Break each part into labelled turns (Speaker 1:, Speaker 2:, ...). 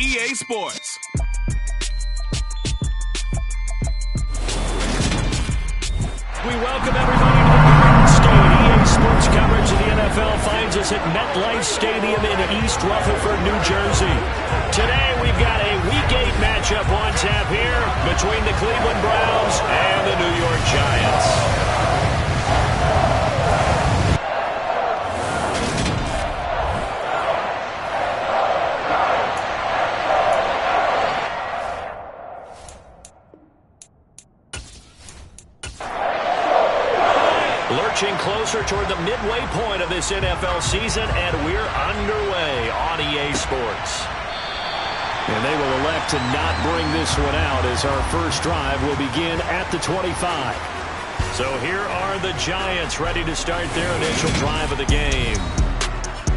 Speaker 1: EA Sports.
Speaker 2: We welcome everybody to the Garden State. EA Sports coverage of the NFL finds us at MetLife Stadium in East Rutherford, New Jersey. Today we've got a Week 8 matchup on tap here between the Cleveland Browns and the New York Giants. Lurching closer toward the midway point of this NFL season, and we're underway on EA Sports. And they will elect to not bring this one out as our first drive will begin at the 25. So here are the Giants ready to start their initial drive of the game.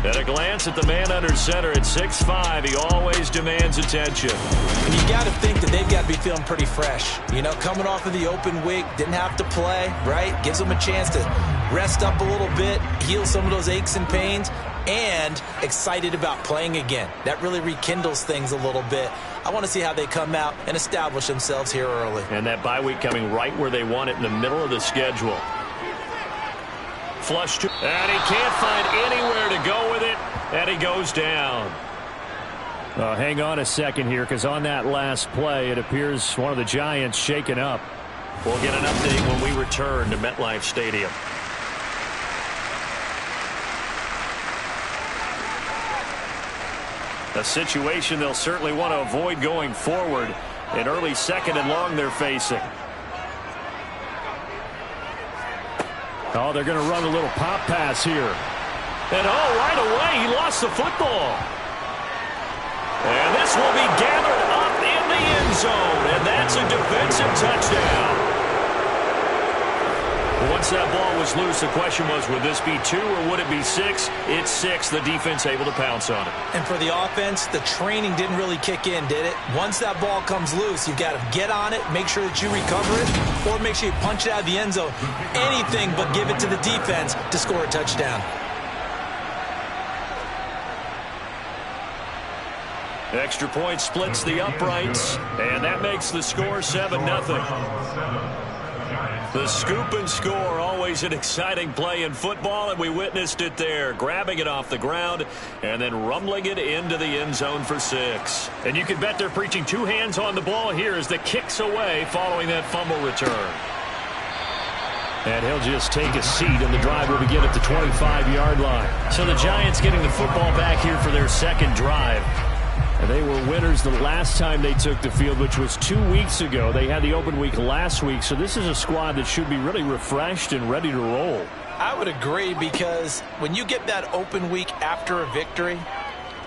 Speaker 2: At a glance at the man under center at 6'5", he always demands attention.
Speaker 3: And you got to think that they've got to be feeling pretty fresh. You know, coming off of the open week, didn't have to play, right? Gives them a chance to rest up a little bit, heal some of those aches and pains, and excited about playing again. That really rekindles things a little bit. I want to see how they come out and establish themselves here early.
Speaker 2: And that bye week coming right where they want it in the middle of the schedule. Flush to, and he can't find anywhere to go with it, and he goes down.
Speaker 4: Hang on a second here, because on that last play, it appears one of the Giants shaken up.
Speaker 2: We'll get an update when we return to MetLife Stadium. A situation they'll certainly want to avoid going forward. An early second and long they're facing.
Speaker 4: Oh, they're going to run a little pop pass here.
Speaker 2: And right away, he lost the football. And this will be gathered up in the end zone, and that's a defensive touchdown. Once that ball was loose, the question was, would this be 2 or would it be 6? It's 6. The defense able to pounce on it.
Speaker 3: And for the offense, the training didn't really kick in, did it? Once that ball comes loose, you've got to get on it, make sure that you recover it, or make sure you punch it out of the end zone. Anything but give it to the defense to score a touchdown.
Speaker 2: Extra point splits the uprights, and that makes the score 7-0. The scoop and score, always an exciting play in football, and we witnessed it there, grabbing it off the ground and then rumbling it into the end zone for 6.
Speaker 4: And you can bet they're preaching 2 hands on the ball here as the kick's away following that fumble return. And he'll just take a seat, and the drive will begin at the 25-yard line.
Speaker 2: So the Giants getting the football back here for their second drive.
Speaker 4: They were winners the last time they took the field, which was 2 weeks ago. They had the open week last week, so this is a squad that should be really refreshed and ready to roll.
Speaker 3: I would agree, because when you get that open week after a victory,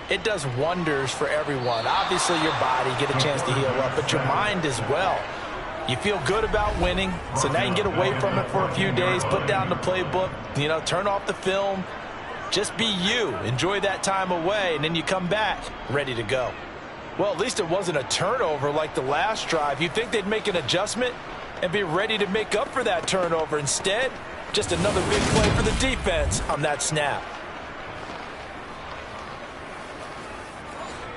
Speaker 3: it does wonders for everyone. Obviously, your body, get a chance to heal up, but your mind as well. You feel good about winning, so now you can get away from it for a few days, put down the playbook, you know, turn off the film. Just be you. Enjoy that time away, and then you come back ready to go. Well, at least it wasn't a turnover like the last drive. You'd think they'd make an adjustment and be ready to make up for that turnover. Instead, just another big play for the defense on that snap.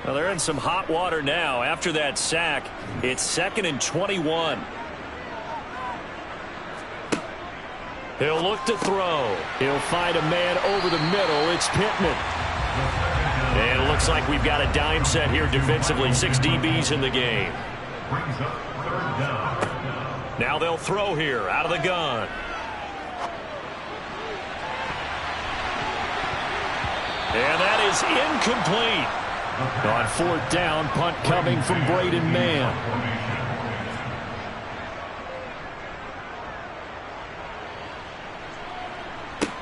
Speaker 2: Well, they're in some hot water now. After that sack, it's 2nd and 21. He'll look to throw.
Speaker 4: He'll find a man over the middle. It's Pittman.
Speaker 2: And it looks like we've got a dime set here defensively. 6 DBs in the game. Now they'll throw here out of the gun. And that is incomplete.
Speaker 4: On 4th down, punt coming from Braden Mann.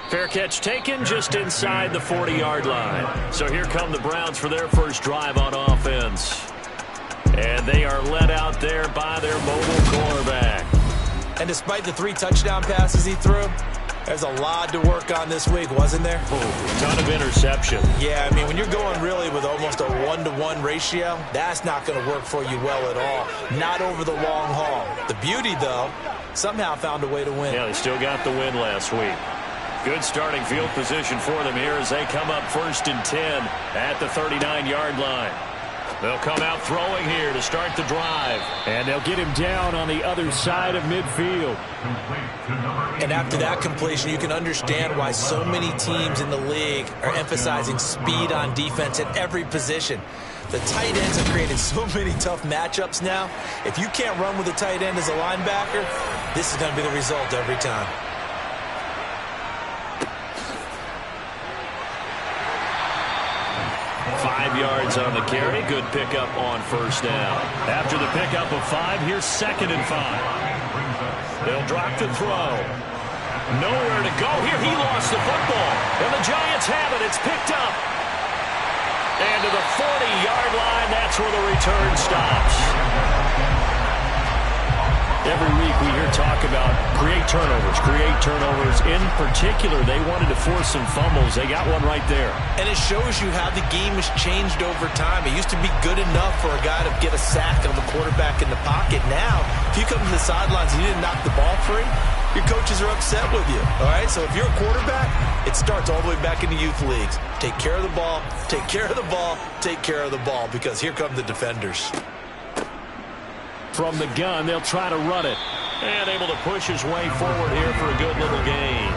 Speaker 2: Fair catch taken just inside the 40-yard line. So here come the Browns for their first drive on offense. And they are led out there by their mobile quarterback.
Speaker 3: And despite the 3 touchdown passes he threw, there's a lot to work on this week, wasn't there?
Speaker 2: Ton of interception.
Speaker 3: Yeah, I mean, when you're going really with almost a 1-to-1 ratio, that's not going to work for you well at all. Not over the long haul. The beauty, though, somehow found a way to win.
Speaker 2: Yeah, they still got the win last week. Good starting field position for them here as they come up 1st and 10 at the 39-yard line. They'll come out throwing here to start the drive.
Speaker 4: And they'll get him down on the other side of midfield.
Speaker 3: And after that completion, you can understand why so many teams in the league are emphasizing speed on defense at every position. The tight ends have created so many tough matchups now. If you can't run with a tight end as a linebacker, this is going to be the result every time.
Speaker 2: Five yards on the carry. Good pickup on first down. After the pickup of 5, here's 2nd and 5. They'll drop the throw. Nowhere to go. Here he lost the football. And the Giants have it. It's picked up. And to the 40-yard line, that's where the return stops. Every week we hear talk about create turnovers. In particular, they wanted to force some fumbles. They got one right there.
Speaker 3: And it shows you how the game has changed over time. It used to be good enough for a guy to get a sack of a quarterback in the pocket. Now, if you come to the sidelines and you didn't knock the ball free, your coaches are upset with you. All right, so if you're a quarterback, it starts all the way back in the youth leagues. Take care of the ball, take care of the ball, take care of the ball, because here come the defenders.
Speaker 2: From the gun, they'll try to run it. And able to push his way forward here for a good little gain.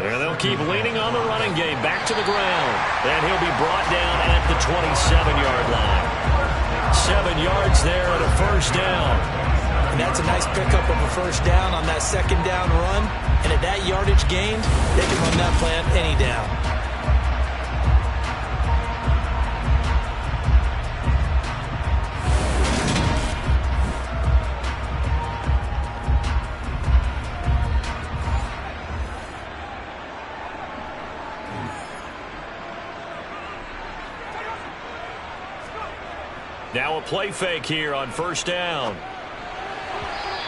Speaker 2: And they'll keep leaning on the running game. Back to the ground. And he'll be brought down at the 27-yard line. 7 yards there and a first down.
Speaker 3: And that's a nice pickup of a first down on that second down run. And at that yardage gained, they can run that play on any down.
Speaker 2: Now a play fake here on first down.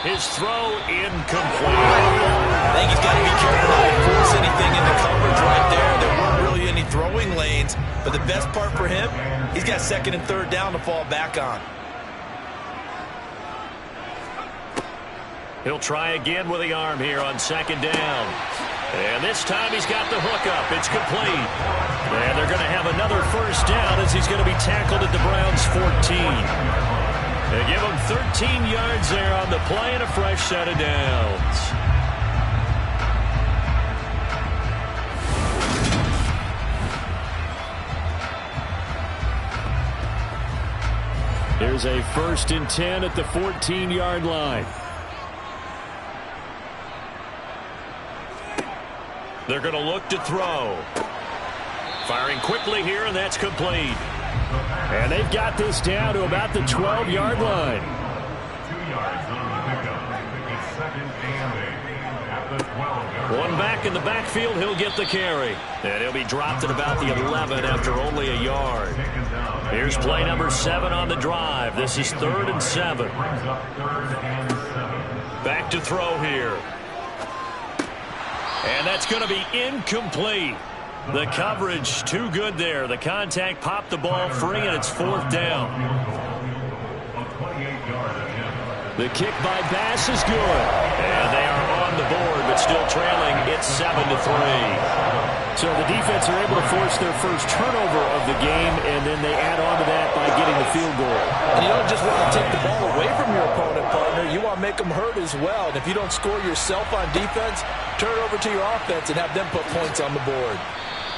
Speaker 2: His throw incomplete.
Speaker 3: I think he's got to be careful not to force anything into coverage right there. There weren't really any throwing lanes, but the best part for him, he's got 2nd and 3rd down to fall back on.
Speaker 2: He'll try again with the arm here on 2nd down. And this time he's got the hook up. It's complete. And they're going to have another first down as he's going to be tackled at the Browns' 14. They give him 13 yards there on the play and a fresh set of downs. There's a 1st and 10 at the 14-yard line. They're going to look to throw. Firing quickly here, and that's complete.
Speaker 4: And they've got this down to about the 12-yard line.
Speaker 1: 2 yards on the pickup. It's 2nd and 8 at the 12-yard line.
Speaker 2: One back in the backfield, he'll get the carry. And he'll be dropped at about the 11 after only a yard. Here's play number 7 on the drive. This is 3rd and 7. Back to throw here. And that's going to be incomplete. The coverage too good there. The contact popped the ball free, and it's 4th down. The kick by Bass is good. And they are on the board, but still trailing. It's 7-3.
Speaker 4: So the defense are able to force their first turnover of the game, and then they add on to that by getting the field goal.
Speaker 3: And you don't just want to take the ball away from your opponent, partner. You want to make them hurt as well. And if you don't score yourself on defense, turn it over to your offense and have them put points on the board.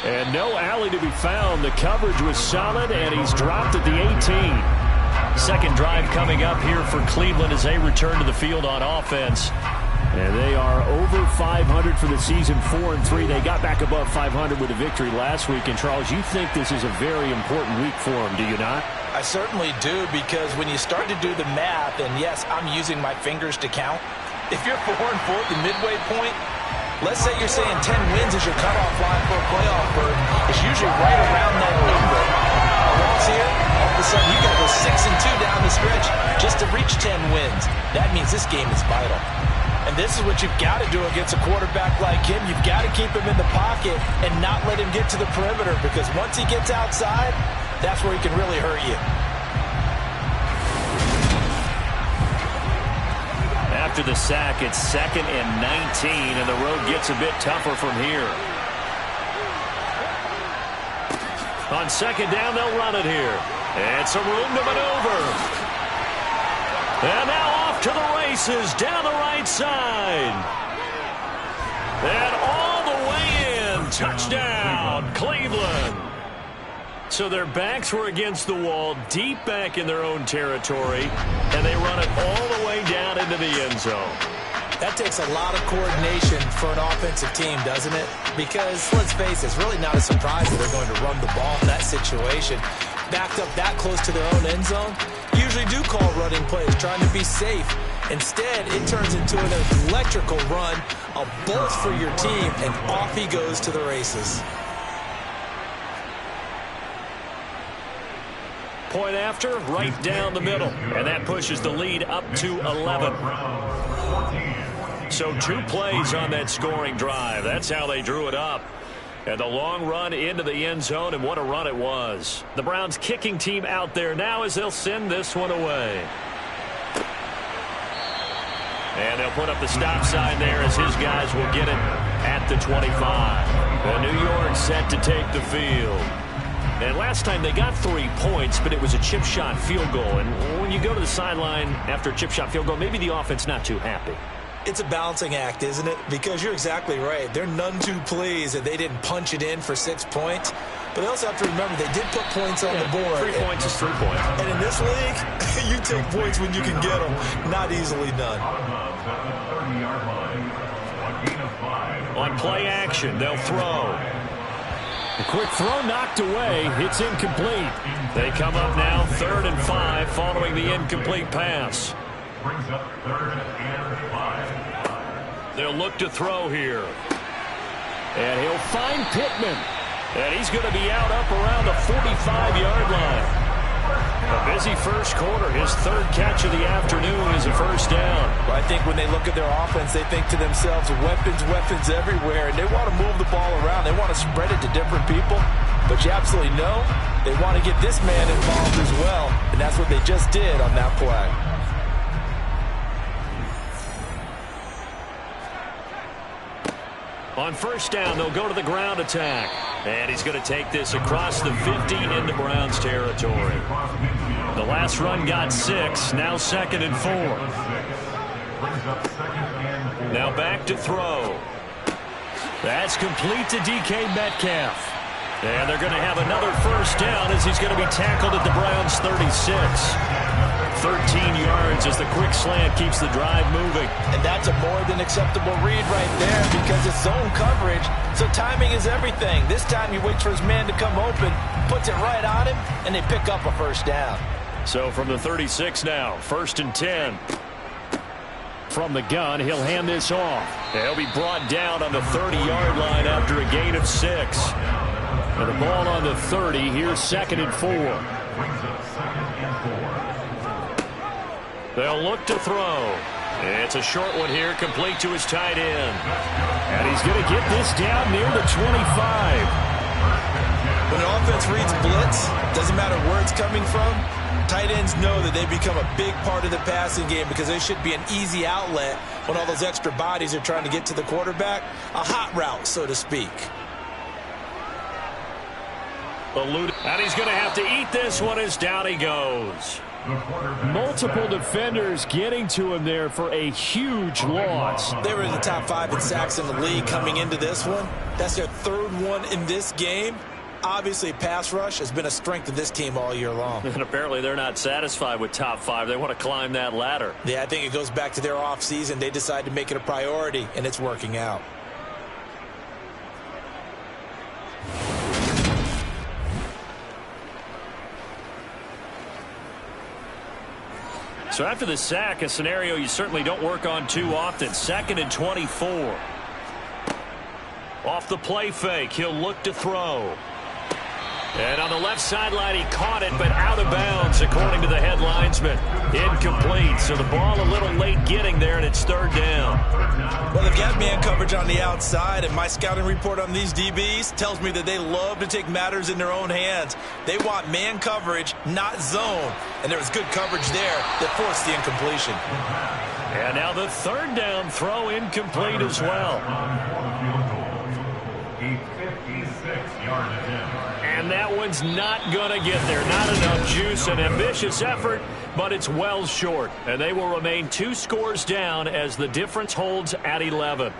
Speaker 4: And no alley to be found. The coverage was solid, and he's dropped at the 18.
Speaker 2: Second drive coming up here for Cleveland as they return to the field on offense.
Speaker 4: And they are over 500 for the season, 4-3. They got back above 500 with a victory last week. And, Charles, you think this is a very important week for them, do you not?
Speaker 3: I certainly do, because when you start to do the math, and yes, I'm using my fingers to count. If you're 4-4 at the midway point, let's say you're saying 10 wins is your cutoff line for a playoff berth. It's usually right around that number. A loss here, all of a sudden you got to go 6-2 down the stretch just to reach 10 wins. That means this game is vital. And this is what you've got to do against a quarterback like him. You've got to keep him in the pocket and not let him get to the perimeter, because once he gets outside, that's where he can really hurt you.
Speaker 2: After the sack, it's 2nd and 19, and the road gets a bit tougher from here. On second down, they'll run it here. And some room to maneuver. And now off to the races down the right side. And all the way in. Touchdown, Cleveland. So their backs were against the wall, deep back in their own territory, and they run it all the way down into the end zone.
Speaker 3: That takes a lot of coordination for an offensive team, doesn't it? Because, let's face it, it's really not a surprise that they're going to run the ball in that situation. Backed up that close to their own end zone, usually do call running plays, trying to be safe. Instead, it turns into an electrical run, a bolt for your team, and off he goes to the races.
Speaker 2: Point after, right down the middle. And that pushes the lead up to 11. So 2 plays on that scoring drive. That's how they drew it up. And the long run into the end zone, and what a run it was. The Browns kicking team out there now as they'll send this one away. And they'll put up the stop sign there as his guys will get it at the 25. And New York set to take the field. And last time they got 3 points, but it was a chip shot field goal. And when you go to the sideline after a chip shot field goal, maybe the offense not too happy.
Speaker 3: It's a balancing act, isn't it? Because you're exactly right. They're none too pleased that they didn't punch it in for 6 points. But they also have to remember they did put points on the board.
Speaker 2: 3 points is 3 points.
Speaker 3: And in this league, you take points when you can get them. Not easily done.
Speaker 2: On play action, they'll throw.
Speaker 4: A quick throw knocked away. It's incomplete.
Speaker 2: They come up now 3rd and 5 following the incomplete pass.
Speaker 1: Brings up 3rd and 5.
Speaker 2: They'll look to throw here.
Speaker 4: And he'll find Pittman.
Speaker 2: And he's going to be out up around the 45-yard line. A busy first quarter. His 3rd catch of the afternoon is a first down.
Speaker 3: Well, I think when they look at their offense, they think to themselves, weapons everywhere, and they want to move the ball around. They want to spread it to different people. But you absolutely know they want to get this man involved as well, and that's what they just did on that play.
Speaker 2: On first down, they'll go to the ground attack. And he's going to take this across the 50 into Browns territory. The last run got 6, now 2nd and 4. Now back to throw. That's complete to DK Metcalf. And they're going to have another first down as he's going to be tackled at the Browns 36. 13 yards as the quick slant keeps the drive moving.
Speaker 3: And that's a more than acceptable read right there because it's zone coverage, so timing is everything. This time he waits for his man to come open, puts it right on him, and they pick up a first down.
Speaker 2: So from the 36 now, 1st and 10.
Speaker 4: From the gun, he'll hand this off.
Speaker 2: He'll be brought down on the 30-yard line after a gain of 6.
Speaker 4: And the ball on the 30, here's 2nd and 4.
Speaker 2: They'll look to throw. It's a short one here, complete to his tight end.
Speaker 4: And he's going to get this down near the 25.
Speaker 3: When an offense reads blitz, doesn't matter where it's coming from, tight ends know that they become a big part of the passing game because they should be an easy outlet when all those extra bodies are trying to get to the quarterback. A hot route, so to speak.
Speaker 2: And he's going to have to eat this one as down he goes.
Speaker 4: Multiple defenders getting to him there for a huge loss.
Speaker 3: They were in the top 5 in sacks in the league coming into this one. That's their 3rd one in this game. Obviously, pass rush has been a strength of this team all year long.
Speaker 2: And apparently they're not satisfied with top 5. They want to climb that ladder.
Speaker 3: Yeah, I think it goes back to their offseason. They decided to make it a priority, and it's working out.
Speaker 2: So after the sack, a scenario you certainly don't work on too often. 2nd and 24. Off the play fake, he'll look to throw. And on the left sideline, he caught it, but out of bounds, according to the head linesman. Incomplete, so the ball a little late getting there, and it's 3rd down.
Speaker 3: Well, they've got man coverage on the outside, and my scouting report on these DBs tells me that they love to take matters in their own hands. They want man coverage, not zone. And there was good coverage there that forced the incompletion.
Speaker 2: And now the 3rd down throw incomplete as well.
Speaker 1: A 56-yard attempt.
Speaker 2: And And that one's not going to get there. Not enough juice. An ambitious effort, but it's well short. And they will remain 2 scores down as the difference holds at 11.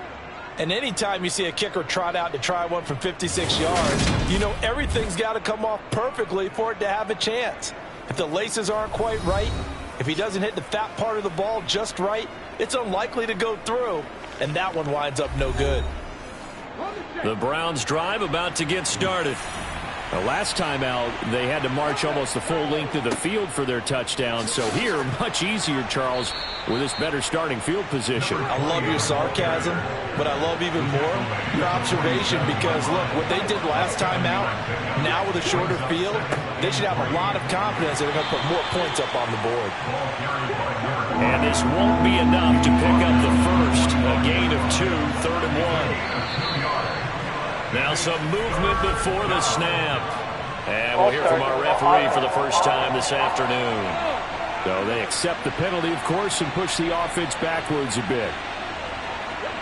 Speaker 3: And anytime you see a kicker trot out to try one from 56 yards, you know everything's got to come off perfectly for it to have a chance. If the laces aren't quite right, if he doesn't hit the fat part of the ball just right, it's unlikely to go through, and that one winds up no good.
Speaker 2: The Browns drive about to get started. The last time out, they had to march almost the full length of the field for their touchdown. So here, much easier, Charles, with this better starting field position.
Speaker 3: I love your sarcasm, but I love even more your observation because, look, what they did last time out, now with a shorter field, they should have a lot of confidence that they're going to put more points up on the board.
Speaker 2: And this won't be enough to pick up the first. A gain of 2, 3rd and 1. Now some movement before the snap. And we'll hear from our referee for the first time this afternoon.
Speaker 4: So they accept the penalty, of course, and push the offense backwards a bit.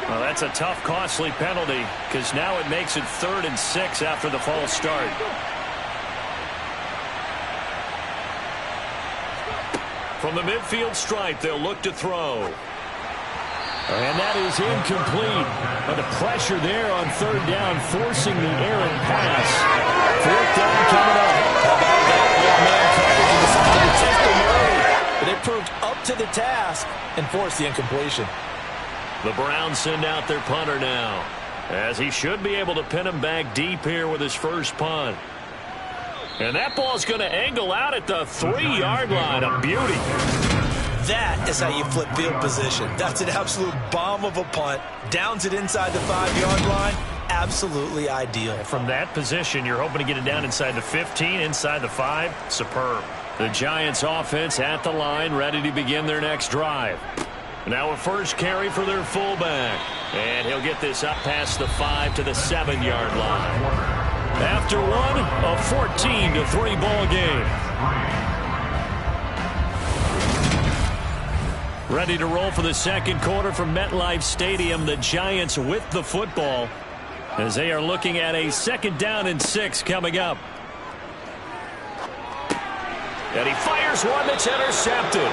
Speaker 2: Well, that's a tough, costly penalty because now it makes it 3rd and 6 after the false start. From the midfield stripe, they'll look to throw.
Speaker 4: And that is incomplete. But the pressure there on 3rd down, forcing the errant pass. 4th down coming up.
Speaker 3: How about that? Man coverage and decided to test them early. But they proved up to the task and forced the incompletion.
Speaker 2: The Browns send out their punter now, as he should be able to pin him back deep here with his first punt. And that ball's going to angle out at the 3-yard line. A beauty.
Speaker 3: That is how you flip field position. That's an absolute bomb of a punt. Downs it inside the 5-yard line. Absolutely ideal.
Speaker 2: From that position, you're hoping to get it down inside the 15, inside the 5. Superb. The Giants offense at the line, ready to begin their next drive. Now a first carry for their fullback. And he'll get this up past the 5 to the 7-yard line. After one, a 14-3 ball game. Ready to roll for the second quarter from MetLife Stadium. The Giants with the football as they are looking at a 2nd down and 6 coming up. And he fires one that's intercepted.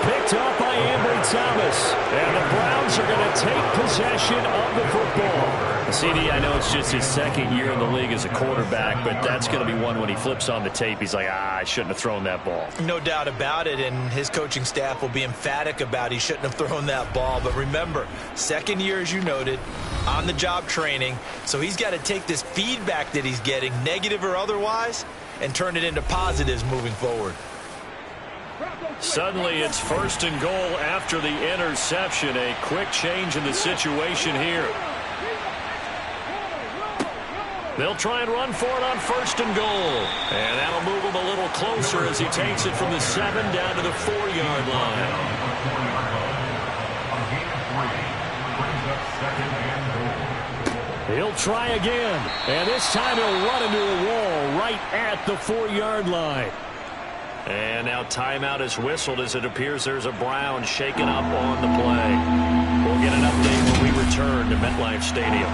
Speaker 2: Picked up by Ambry Thomas. And the Browns are going to take possession of the football. CD, I know it's just his 2nd year in the league as a quarterback, but that's going to be one when he flips on the tape. He's like, I shouldn't have thrown that ball.
Speaker 3: No doubt about it, and his coaching staff will be emphatic about he shouldn't have thrown that ball. But remember, 2nd year, as you noted, on-the-job training, so he's got to take this feedback that he's getting, negative or otherwise, and turn it into positives moving forward.
Speaker 2: Suddenly it's 1st and goal after the interception. A quick change in the situation here. They'll try and run for it on 1st and goal. And that'll move him a little closer as he takes it from the 7 down to the 4-yard line.
Speaker 4: He'll try again. And this time he'll run into a wall right at the 4-yard line.
Speaker 2: And now timeout is whistled as it appears there's a Brown shaken up on the play. We'll get an update when we return to MetLife Stadium.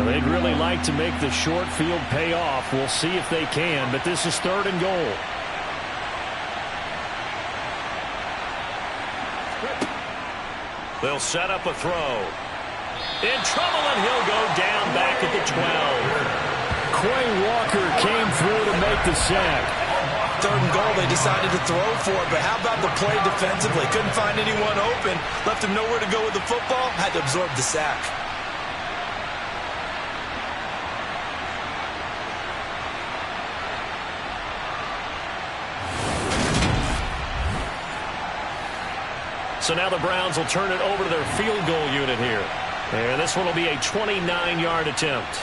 Speaker 4: They'd really like to make the short field pay off. We'll see if they can, but this is 3rd and goal.
Speaker 2: They'll set up a throw. In trouble, and he'll go down back at the 12.
Speaker 4: Quay Walker came through to make the sack.
Speaker 3: 3rd and goal, they decided to throw for it, but how about the play defensively? Couldn't find anyone open, left him nowhere to go with the football, had to absorb the sack.
Speaker 2: So now the Browns will turn it over to their field goal unit here. And this one will be a 29-yard attempt.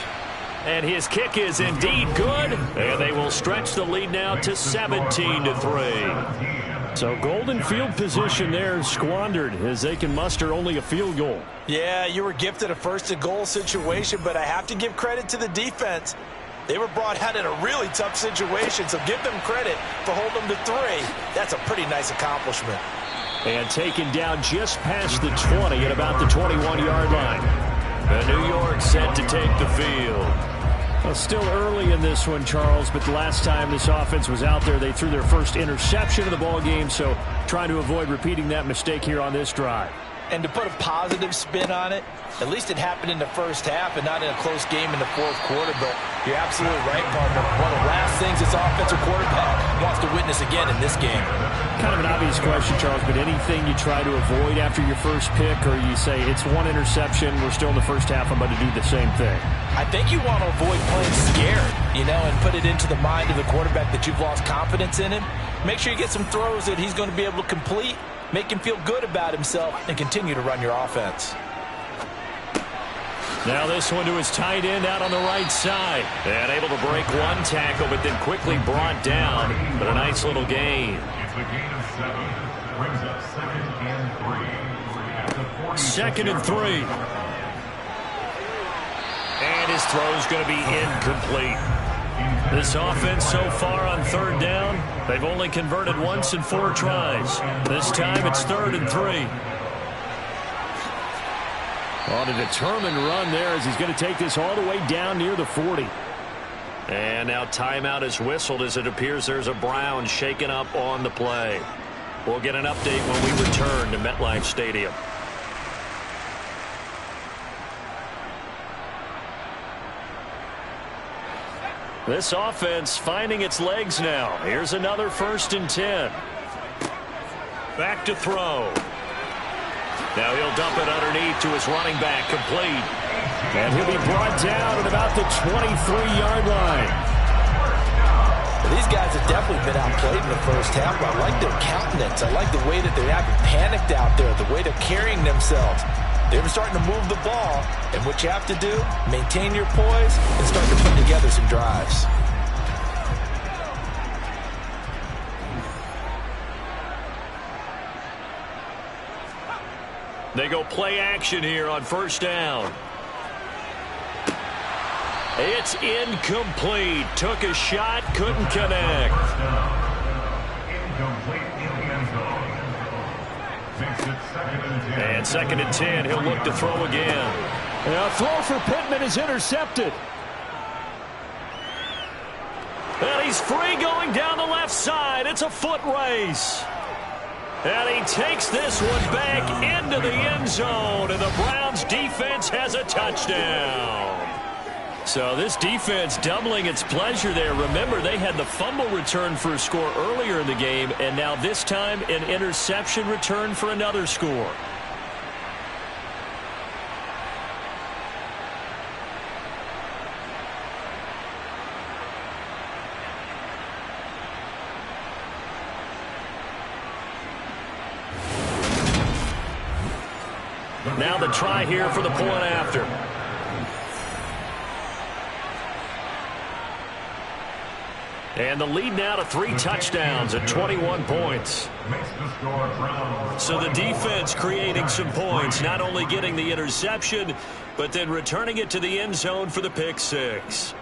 Speaker 2: And his kick is indeed good. And they will stretch the lead now to 17-3.
Speaker 4: So golden field position there squandered as they can muster only a field goal.
Speaker 3: Yeah, you were gifted a 1st and goal situation, but I have to give credit to the defense. They were brought out in a really tough situation, so give them credit for holding them to 3. That's a pretty nice accomplishment.
Speaker 2: And taken down just past the 20 at about the 21-yard line. And New York set to take the field. Well, still early in this one, Charles, but the last time this offense was out there, they threw their first interception of the ball game, so trying to avoid repeating that mistake here on this drive.
Speaker 3: And to put a positive spin on it, at least it happened in the first half and not in a close game in the fourth quarter. But you're absolutely right, partner. One of the last things this offensive quarterback wants to witness again in this game.
Speaker 2: Kind of an obvious question, Charles, but anything you try to avoid after your first pick, or you say it's one interception, we're still in the first half, I'm about to do the same thing?
Speaker 3: I think you want to avoid playing scared, and put it into the mind of the quarterback that you've lost confidence in him. Make sure you get some throws that he's going to be able to complete, make him feel good about himself, and continue to run your offense.
Speaker 2: Now this one to his tight end out on the right side. And able to break one tackle, but then quickly brought down. But a nice little gain.
Speaker 1: It's a gain of 7. Brings up 2nd and 3.
Speaker 2: Second and 3. And his throw's going to be incomplete. This offense so far on 3rd down, they've only converted once in 4 tries. This time it's 3rd and 3. On a determined run there as he's going to take this all the way down near the 40. And now timeout is whistled as it appears there's a Brown shaken up on the play. We'll get an update when we return to MetLife Stadium. This offense finding its legs now. Here's another 1st and 10. Back to throw. Now he'll dump it underneath to his running back, complete. And he'll be brought down at about the 23-yard line.
Speaker 3: Well, these guys have definitely been outplayed in the first half, but I like their countenance. I like the way that they're having panicked out there, the way they're carrying themselves. They're starting to move the ball, and what you have to do, maintain your poise and start to put together some drives.
Speaker 2: They go play action here on 1st down. It's incomplete. Took a shot, couldn't connect.
Speaker 1: Incomplete in the end zone. Makes it 2nd and 10.
Speaker 2: And 2nd and 10, he'll look to throw again. And a throw for Pittman is intercepted. And he's free going down the left side. It's a foot race. And he takes this one back into the end zone. And the Browns defense has a touchdown. So this defense doubling its pleasure there. Remember, they had the fumble return for a score earlier in the game. And now this time an interception return for another score. Now the try here for the point after. And the lead now to 3 touchdowns at 21 points. So the defense creating some points, not only getting the interception, but then returning it to the end zone for the pick 6.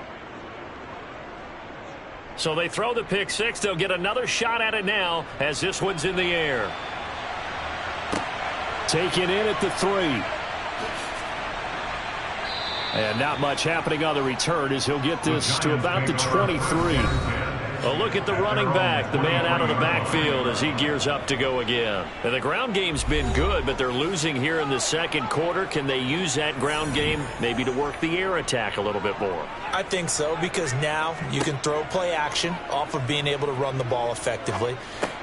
Speaker 2: So they throw the pick 6. They'll get another shot at it now as this one's in the air. Taken in at the 3. And not much happening on the return as he'll get this to about the 23. A look at the running back, the man out of the backfield as he gears up to go again. And the ground game's been good, but they're losing here in the 2nd quarter. Can they use that ground game maybe to work the air attack a little bit more?
Speaker 3: I think so, because now you can throw play action off of being able to run the ball effectively.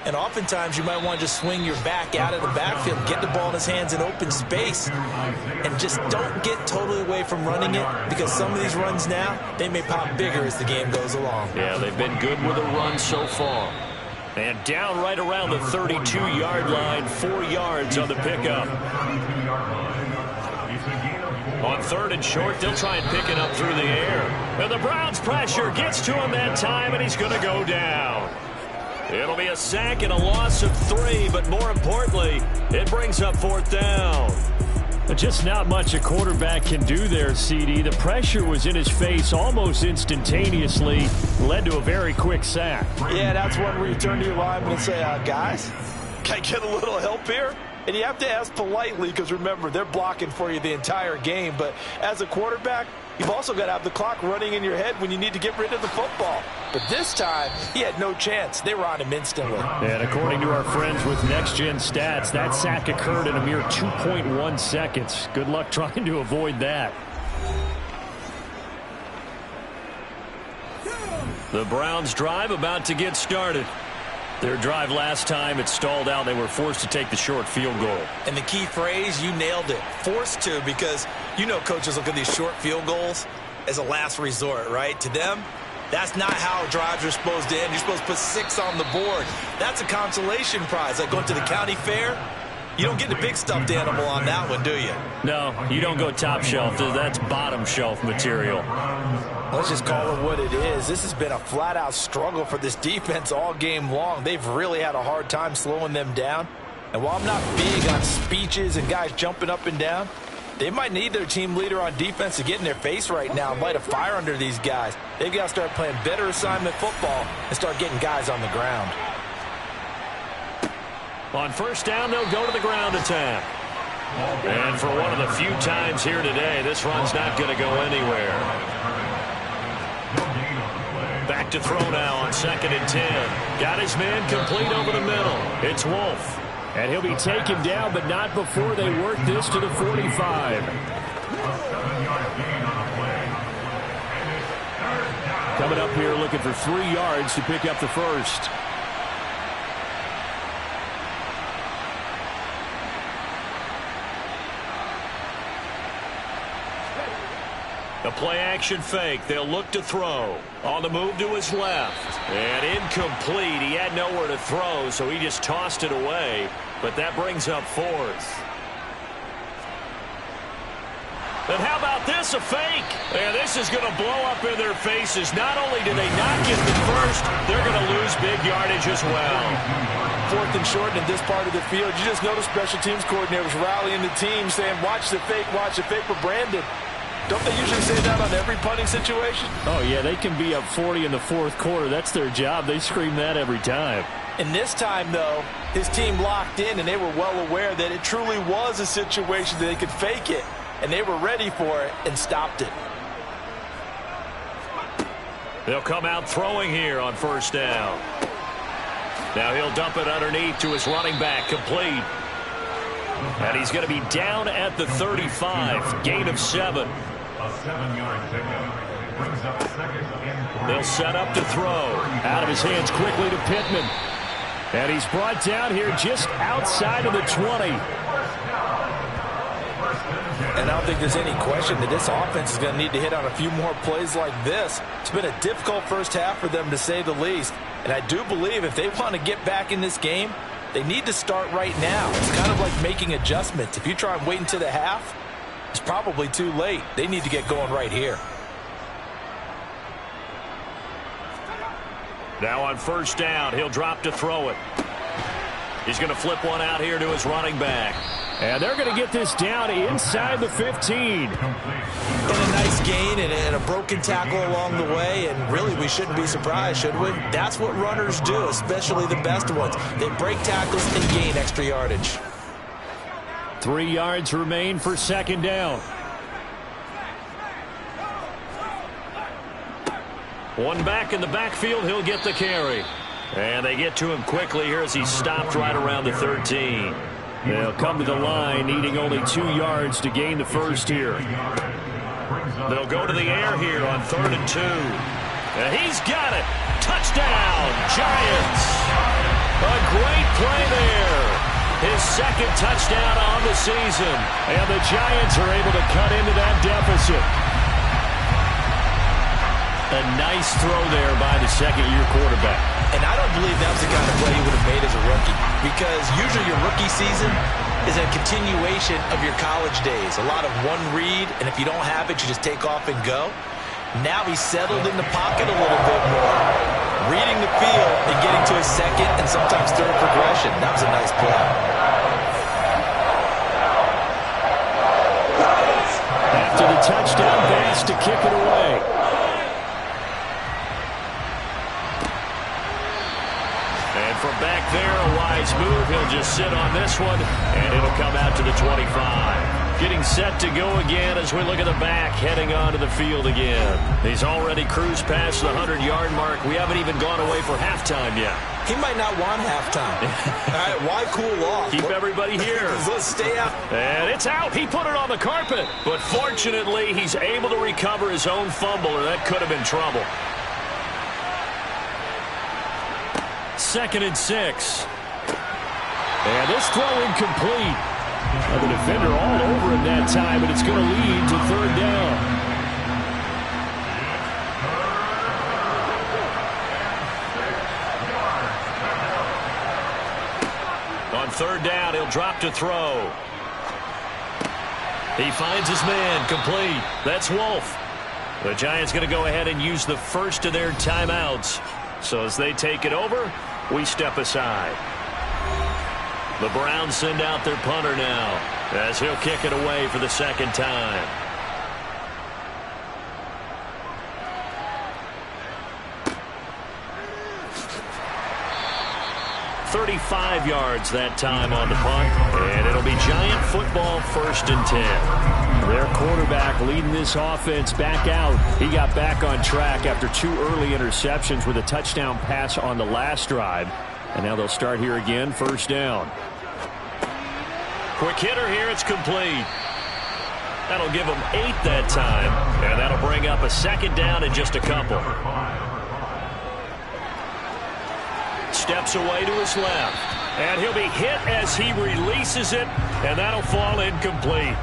Speaker 3: And oftentimes you might want to just swing your back out of the backfield, get the ball in his hands in open space, and just don't get totally away from running it, because some of these runs now, they may pop bigger as the game goes along.
Speaker 2: Yeah, they've been good with a run so far. And down right around the 32-yard line, 4 yards on the pickup. On 3rd and short, they'll try and pick it up through the air. And the Browns' pressure gets to him that time, and he's going to go down. It'll be a sack and a loss of 3, but more importantly, it brings up 4th down. But just not much a quarterback can do there, CD. The pressure was in his face almost instantaneously, led to a very quick sack.
Speaker 3: Yeah, that's one where you turn to your lineman and say, guys, Can I get a little help here? And you have to ask politely because, remember, they're blocking for you the entire game. But as a quarterback, you've also got to have the clock running in your head when you need to get rid of the football. But this time, he had no chance. They were on him instantly.
Speaker 2: And according to our friends with Next Gen Stats, that sack occurred in a mere 2.1 seconds. Good luck trying to avoid that. The Browns drive about to get started. Their drive last time, it stalled out. They were forced to take the short field goal.
Speaker 3: And the key phrase, you nailed it. Forced to, because you know coaches look at these short field goals as a last resort, right? To them, that's not how drives are supposed to end. You're supposed to put 6 on the board. That's a consolation prize. Like going to the county fair, you don't get the big stuffed animal on that one, do you?
Speaker 2: No, you don't go top shelf. That's bottom shelf material.
Speaker 3: Let's just call it what it is. This has been a flat-out struggle for this defense all game long. They've really had a hard time slowing them down. And while I'm not big on speeches and guys jumping up and down, they might need their team leader on defense to get in their face right now and light a fire under these guys. They've got to start playing better assignment football and start getting guys on the ground.
Speaker 2: On first down, they'll go to the ground attack. And for one of the few times here today, this run's not going to go anywhere. Back to throw now on 2nd and 10. Got his man complete over the middle. It's Wolf. And he'll be taken down, but not before they work this to the 45. Coming up here looking for 3 yards to pick up the first. A play-action fake. They'll look to throw. On the move to his left. And incomplete. He had nowhere to throw, so he just tossed it away. But that brings up 4th. And how about this, a fake? And this is going to blow up in their faces. Not only do they not get the first, they're going to lose big yardage as well.
Speaker 3: 4th and short in this part of the field. You just notice special teams coordinators rallying the team saying, watch the fake for Brandon. Don't they usually say that on every punting situation?
Speaker 2: Oh, yeah, they can be up 40 in the 4th quarter. That's their job. They scream that every time.
Speaker 3: And this time, though, his team locked in, and they were well aware that it truly was a situation that they could fake it, and they were ready for it and stopped it.
Speaker 2: They'll come out throwing here on first down. Now he'll dump it underneath to his running back, complete. And he's going to be down at the 35, gain of 7.
Speaker 1: A 7-yard pickup brings up 2nd and 3.
Speaker 2: They'll set up to throw. Out of his hands quickly to Pittman. And he's brought down here just outside of the 20.
Speaker 3: And I don't think there's any question that this offense is going to need to hit on a few more plays like this. It's been a difficult first half for them, to say the least. And I do believe if they want to get back in this game, they need to start right now. It's kind of like making adjustments. If you try and wait until the half, it's probably too late. They need to get going right here.
Speaker 2: Now on first down, he'll drop to throw it. He's going to flip one out here to his running back. And they're going to get this down inside the 15.
Speaker 3: And a nice gain and a broken tackle along the way. And really, we shouldn't be surprised, should we? That's what runners do, especially the best ones. They break tackles and gain extra yardage.
Speaker 2: 3 yards remain for 2nd down. One back in the backfield, he'll get the carry. And they get to him quickly here as he's stopped right around the 13. They'll come to the line, needing only 2 yards to gain the first here. They'll go to the air here on 3rd and 2. And he's got it. Touchdown, Giants. A great play there. His 2nd touchdown on the season. And the Giants are able to cut into that deficit. A nice throw there by the 2nd-year quarterback.
Speaker 3: And I don't believe that was the kind of play he would have made as a rookie, because usually your rookie season is a continuation of your college days. A lot of one read, and if you don't have it, you just take off and go. Now he's settled in the pocket a little bit more, reading the field and getting to his 2nd and sometimes 3rd progression. That was a nice play.
Speaker 2: After the touchdown pass to kick it away. And from back there, a wide his move. He'll just sit on this one, and it'll come out to the 25. Getting set to go again as we look at the back, heading onto the field again. He's already cruised past the 100-yard mark. We haven't even gone away for halftime yet.
Speaker 3: He might not want halftime. All right, why cool off?
Speaker 2: Keep everybody here.
Speaker 3: Let's stay out.
Speaker 2: And it's out. He put it on the carpet. But fortunately, he's able to recover his own fumble, or that could have been trouble. 2nd and 6. And this throw incomplete. The defender all over him that time, and it's going to lead to 3rd down. On 3rd down, he'll drop to throw. He finds his man, complete. That's Wolf. The Giants going to go ahead and use the first of their timeouts. So as they take it over, we step aside. The Browns send out their punter now as he'll kick it away for the 2nd time. "35 yards that time on the punt, and it'll be Giant football 1st and 10. Their quarterback leading this offense back out. He got back on track after 2 early interceptions with a touchdown pass on the last drive. And now they'll start here again, 1st down. Quick hitter here, it's complete. That'll give them 8 that time, and that'll bring up a 2nd down in just a couple. Steps away to his left, and he'll be hit as he releases it, and that'll fall incomplete.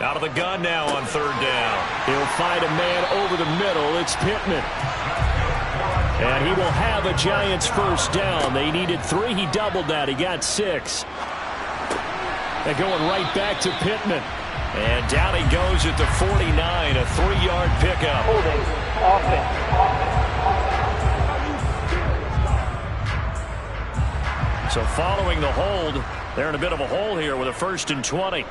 Speaker 2: Out of the gun now on 3rd down. He'll find a man over the middle. It's Pittman. And he will have a Giants 1st down. They needed 3. He doubled that. He got 6. They're going right back to Pittman. And down he goes at the 49, a 3-yard pickup.
Speaker 5: Holding offense.
Speaker 2: So following the hold, they're in a bit of a hole here with a 1st and 20.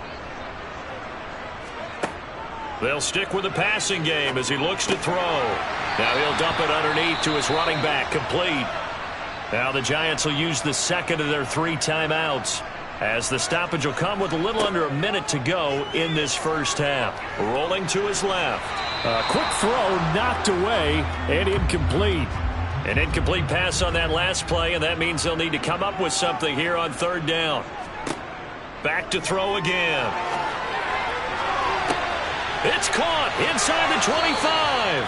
Speaker 2: They'll stick with the passing game as he looks to throw. Now he'll dump it underneath to his running back, complete. Now the Giants will use the 2nd of their 3 timeouts, as the stoppage will come with a little under a minute to go in this 1st half. Rolling to his left. A quick throw knocked away and incomplete. An incomplete pass on that last play, and that means they'll need to come up with something here on 3rd down. Back to throw again. It's caught inside the 25.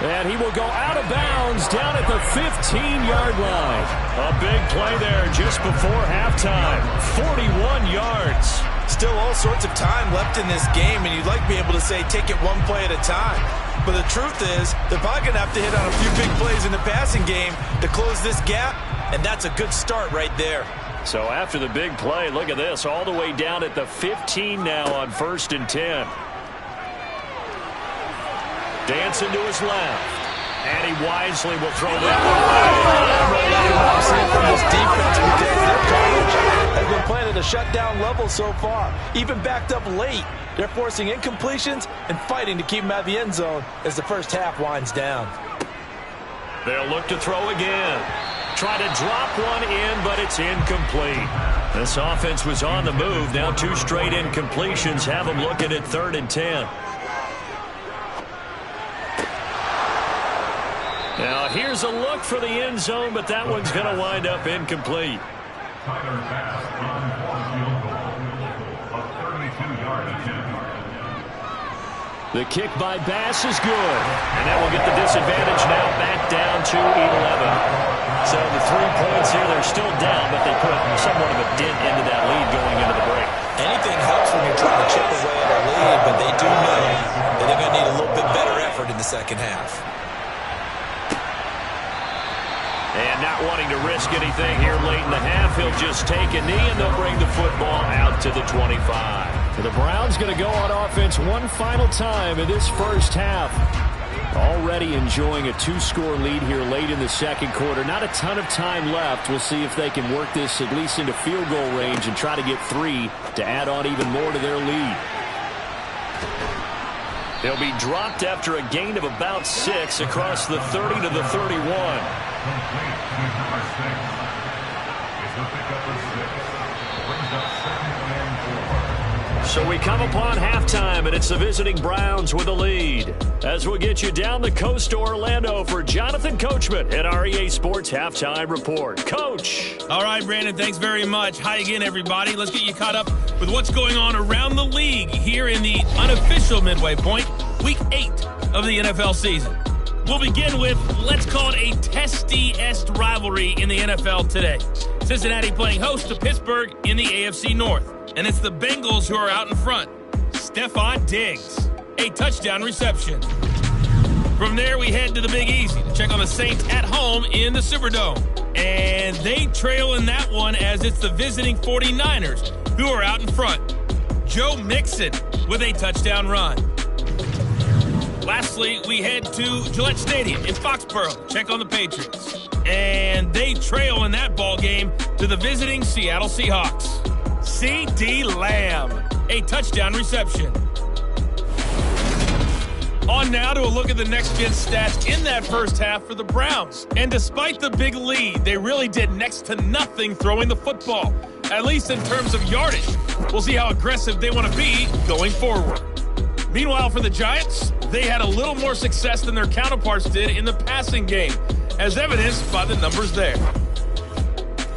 Speaker 2: And he will go out of bounds down at the 15-yard line. A big play there just before halftime. 41 yards.
Speaker 3: Still all sorts of time left in this game, and you'd like to be able to say take it one play at a time. But the truth is, they're probably going to have to hit on a few big plays in the passing game to close this gap, and that's a good start right there.
Speaker 2: So after the big play, look at this, all the way down at the 15 now on 1st and 10. Dancing to his left, and he wisely will throw that
Speaker 3: one away. From this defense, because their coverage has been playing at a shutdown level so far. Even backed up late, they're forcing incompletions and fighting to keep them out of the end zone as the 1st half winds down.
Speaker 2: They'll look to throw again. Try to drop one in, but it's incomplete. This offense was on the move. Now 2 straight incompletions have them looking at 3rd and 10. Now here's a look for the end zone, but that one's going to wind up incomplete.
Speaker 1: Tyler Bass on 1 field goal. A 32-yard attempt.
Speaker 2: The kick by Bass is good, and that will get the disadvantage now back down to 11. So the 3 points here, they're still down, but they put somewhat of a dent into that lead going into the break.
Speaker 3: Anything helps when you're trying to chip away at a lead, but they do know that they're going to need a little bit better effort in the 2nd half.
Speaker 2: And not wanting to risk anything here late in the half, he'll just take a knee, and they'll bring the football out to the 25. So the Browns going to go on offense one final time in this 1st half. Already enjoying a 2-score lead here late in the 2nd quarter. Not a ton of time left. We'll see if they can work this at least into field goal range and try to get 3 to add on even more to their lead. They'll be dropped after a gain of about 6 across the 30 to the 31.
Speaker 1: Complete to number 6. It's a pickup of 6. Brings up 2nd and 4.
Speaker 2: So we come upon halftime, and it's the visiting Browns with a lead. As we'll get you down the coast to Orlando for Jonathan Coachman at our EA Sports Halftime Report. Coach.
Speaker 5: All right, Brandon, thanks very much. Hi again, everybody. Let's get you caught up with what's going on around the league here in the unofficial midway point, Week 8 of the NFL season. We'll begin with, let's call it a testy-est rivalry in the NFL today. Cincinnati playing host to Pittsburgh in the AFC North. And it's the Bengals who are out in front. Stephon Diggs, a touchdown reception. From there, we head to the Big Easy to check on the Saints at home in the Superdome. And they trail in that one as it's the visiting 49ers who are out in front. Joe Mixon with a touchdown run. Lastly, we head to Gillette Stadium in Foxborough to check on the Patriots. And they trail in that ball game to the visiting Seattle Seahawks. CeeDee Lamb, a touchdown reception. On now to a look at the next-gen stats in that first half for the Browns. And despite the big lead, they really did next to nothing throwing the football, at least in terms of yardage. We'll see how aggressive they want to be going forward. Meanwhile, for the Giants, they had a little more success than their counterparts did in the passing game, as evidenced by the numbers there.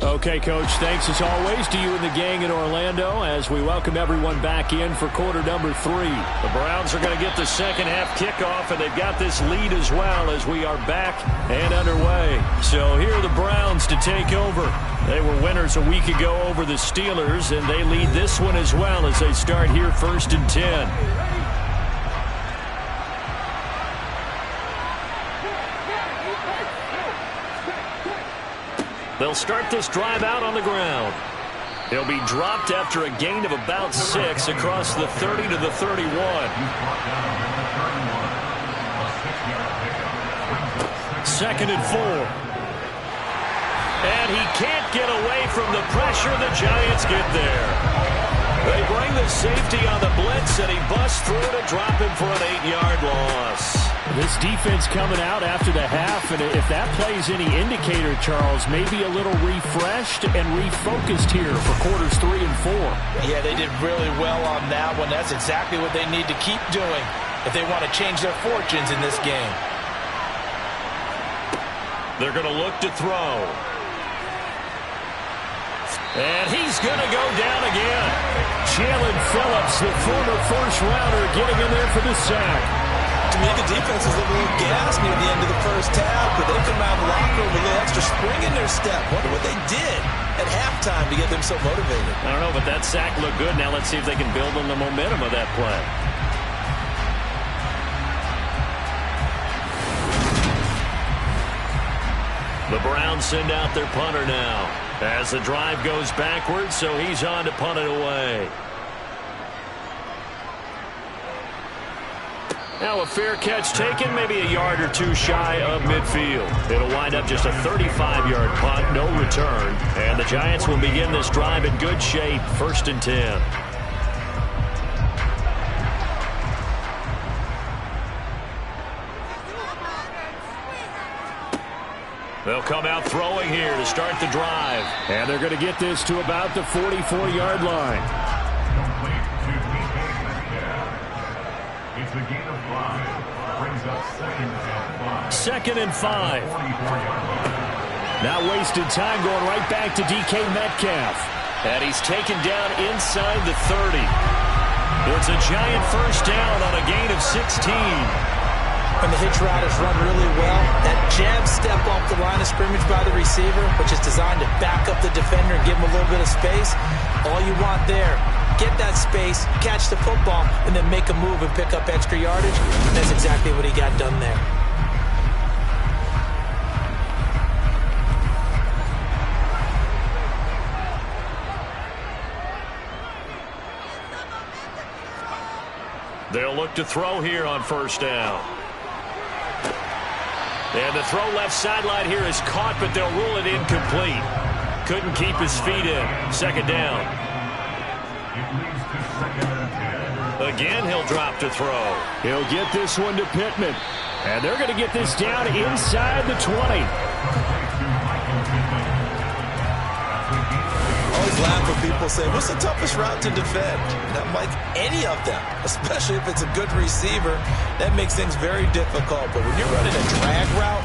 Speaker 2: Okay, Coach, thanks as always to you and the gang in Orlando as we welcome everyone back in for quarter number 3. The Browns are going to get the second half kickoff, and they've got this lead as well as we are back and underway. So here are the Browns to take over. They were winners a week ago over the Steelers, and they lead this one as well as they start here 1st and 10. They'll start this drive out on the ground. He'll be dropped after a gain of about 6 across the 30 to the 31. Second and 4. And he can't get away from the pressure. The Giants get there. They bring the safety on the blitz, and he busts through to drop him for an 8-yard loss. This defense coming out after the half, and if that plays any indicator, Charles, maybe a little refreshed and refocused here for quarters 3 and 4.
Speaker 3: Yeah, they did really well on that one. That's exactly what they need to keep doing if they want to change their fortunes in this game.
Speaker 2: They're going to look to throw. And he's going to go down again. Jalen Phillips, the former first-rounder, getting in there for the sack.
Speaker 3: To me, the defense is a little gas near the end of the first half, but they come out of the locker room with a little extra spring in their step. Wonder what they did at halftime to get them so motivated.
Speaker 2: I don't know, but that sack looked good. Now let's see if they can build on the momentum of that play. The Browns send out their punter now as the drive goes backwards, so he's on to punt it away. Now a fair catch taken, maybe a yard or two shy of midfield. It'll wind up just a 35-yard punt, no return. And the Giants will begin this drive in good shape, 1st and 10. They'll come out throwing here to start the drive. And they're going to get this to about the 44-yard line.
Speaker 1: Complete to DK Metcalf. It's a gain of 5. Brings up 2nd and 5.
Speaker 2: 2nd and 5.
Speaker 1: 44-yard line.
Speaker 2: Now wasted time going right back to DK Metcalf. And he's taken down inside the 30. It's a Giant first down on a gain of 16.
Speaker 3: When the hitch route is run really well, that jab step off the line of scrimmage by the receiver, which is designed to back up the defender and give him a little bit of space, all you want there, get that space, catch the football, and then make a move and pick up extra yardage. That's exactly what he got done there.
Speaker 2: They'll look to throw here on first down. And the throw left sideline here is caught, but they'll rule it incomplete. Couldn't keep his feet in. Second down.
Speaker 1: It leads to 2nd and 10.
Speaker 2: Again, he'll drop to throw. He'll get this one to Pittman. And they're going to get this down inside the 20.
Speaker 3: I always laugh when people say, what's the toughest route to defend? And I'm like, any of them, especially if it's a good receiver. That makes things very difficult. But when you're running a drag route,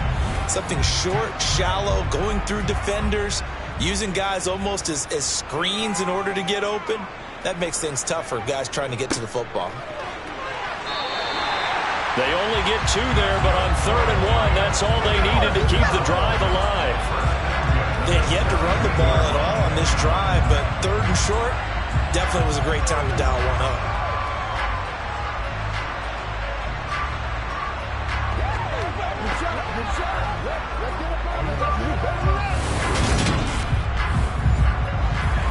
Speaker 3: something short, shallow, going through defenders, using guys almost as screens in order to get open, that makes things tough for guys trying to get to the football.
Speaker 2: They only get 2 there, but on 3rd and 1, that's all they needed to keep the drive alive.
Speaker 3: They had yet to run the ball at all on this drive, but 3rd and short definitely was a great time to dial one up.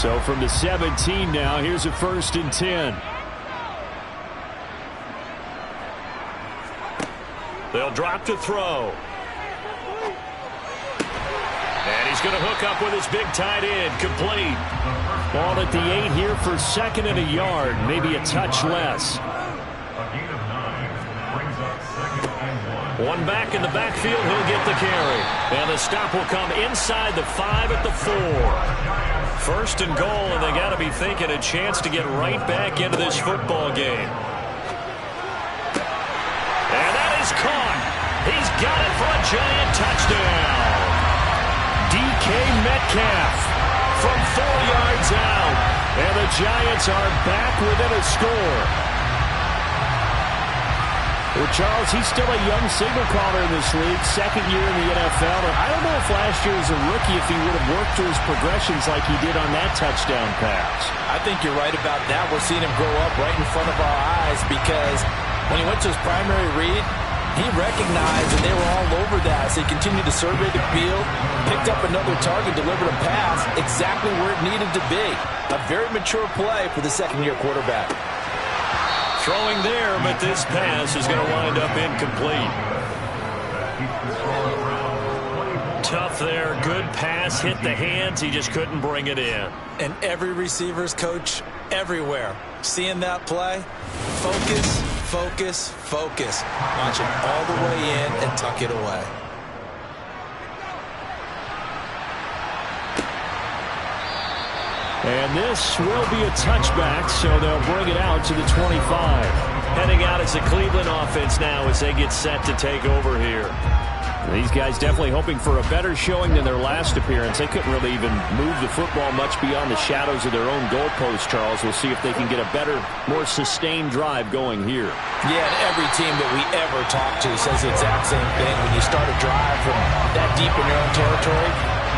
Speaker 2: So from the 17 now, here's a 1st and 10. They'll drop to throw. And he's going to hook up with his big tight end, complete. Ball at the 8 here for 2nd and a yard, maybe a touch less.
Speaker 1: A gain of 9 brings up 2nd and 1.
Speaker 2: One back in the backfield, he'll get the carry. And the stop will come inside the 5 at the 4. 1st and goal, and they got to be thinking a chance to get right back into this football game. And that is caught. He's got it for a giant touchdown. DK Metcalf from 4 yards out. And the Giants are back within a score. Well, Charles, he's still a young signal caller in this league, 2nd year in the NFL. And I don't know if last year as a rookie if he would have worked through his progressions like he did on that touchdown pass.
Speaker 3: I think you're right about that. We're seeing him grow up right in front of our eyes because when he went to his primary read, he recognized that they were all over that. So he continued to survey the field, picked up another target, delivered a pass exactly where it needed to be. A very mature play for the 2nd-year quarterback.
Speaker 2: Throwing there, but this pass is going to wind up incomplete. Tough there. Good pass. Hit the hands. He just couldn't bring it in.
Speaker 3: And every receiver's coach everywhere seeing that play, focus, focus, focus. Watch it all the way in and tuck it away.
Speaker 2: And this will be a touchback, so they'll bring it out to the 25. Heading out as the Cleveland offense now as they get set to take over here. These guys definitely hoping for a better showing than their last appearance. They couldn't really even move the football much beyond the shadows of their own goalpost, Charles. We'll see if they can get a better, more sustained drive going here.
Speaker 3: Yeah, and every team that we ever talk to says the exact same thing. When you start a drive from that deep in your own territory,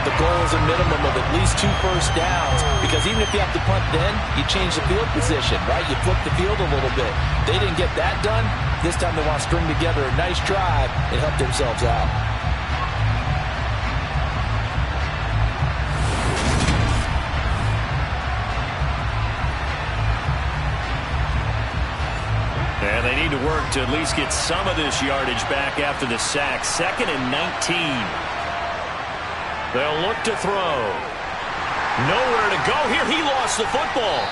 Speaker 3: the goal is a minimum of at least 2 first downs, because even if you have to punt then, you change the field position, right? You flip the field a little bit. They didn't get that done. This time they want to string together a nice drive and help themselves out.
Speaker 2: And they need to work to at least get some of this yardage back after the sack. 2nd and 19. They'll look to throw. Nowhere to go here. He lost the football.